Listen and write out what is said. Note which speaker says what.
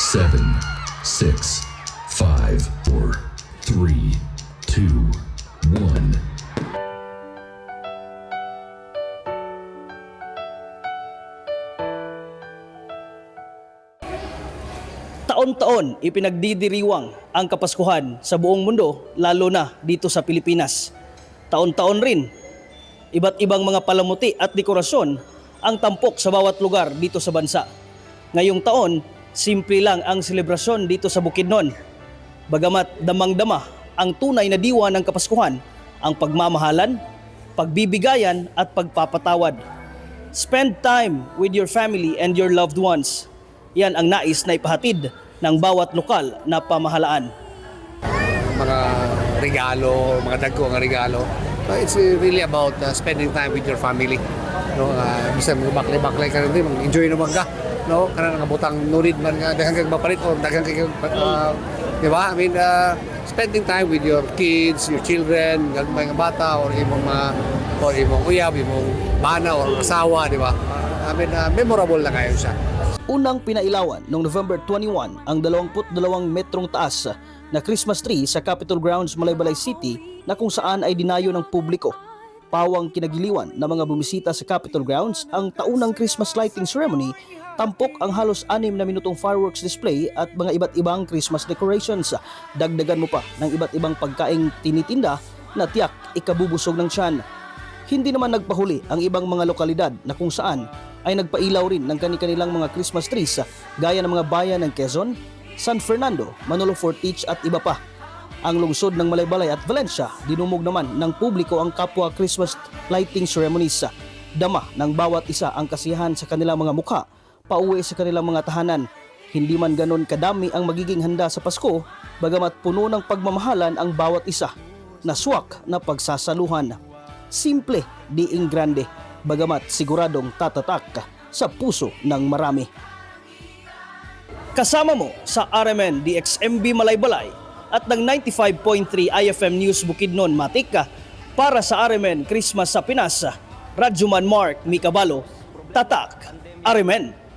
Speaker 1: 7, 6, 5, 4, 3, 2, 1.
Speaker 2: Taon-taon ipinagdidiriwang ang Kapaskuhan sa buong mundo, lalo na dito sa Pilipinas. Taon-taon rin, iba't ibang mga palamuti at dekorasyon ang tampok sa bawat lugar dito sa bansa. Ngayong taon, simple lang ang selebrasyon dito sa Bukidnon. Bagamat damang-dama ang tunay na diwa ng Kapaskuhan, ang pagmamahalan, pagbibigayan at pagpapatawad. Spend time with your family and your loved ones. Yan ang nais na ipahatid ng bawat lokal na pamahalaan.
Speaker 3: Mga regalo, mga dagko nga regalo. It's really about spending time with your family. No, bisa mo baklay-baklay ka rin, enjoy naman ka. No, kana nga butang nurid man nga daghang kag mapalit o daghang kag di ba? I mean, spending time with your kids, your children, mga bata or imong uyab, imong bana or asawa, di ba? I mean, memorable na kayo siya.
Speaker 2: Unang pinailawan noong November 21 ang 22 metrong taas na Christmas tree sa Capitol Grounds, Malaybalay City na kung saan ay dinayo ng publiko. Pawang kinagiliwan ng mga bumisita sa Capitol Grounds ang taunang Christmas lighting ceremony, tampok ang halos 6 na minutong fireworks display at mga iba't ibang Christmas decorations. Dagdagan mo pa ng iba't ibang pagkaing tinitinda na tiyak ikabubusog ng tiyan. Hindi naman nagpahuli ang ibang mga lokalidad na kung saan ay nagpailaw rin ng kani-kanilang mga Christmas trees gaya ng mga bayan ng Quezon, San Fernando, Manolo Fortich at iba pa. Ang lungsod ng Malaybalay at Valencia, dinumog naman ng publiko ang kapwa Christmas lighting ceremonies. Dama ng bawat isa ang kasiyahan sa kanilang mga mukha, pauwi sa kanilang mga tahanan. Hindi man ganon kadami ang magiging handa sa Pasko, bagamat puno ng pagmamahalan ang bawat isa. Naswak na pagsasaluhan. Simple, diing grande, bagamat siguradong tatatak sa puso ng marami. Kasama mo sa RMN DXMB Malaybalay at ng 95.3 IFM News Bukidnon Matika para sa RMN Christmas sa Pinas, Radyoman Mark Micabalo, Tatak, RMN.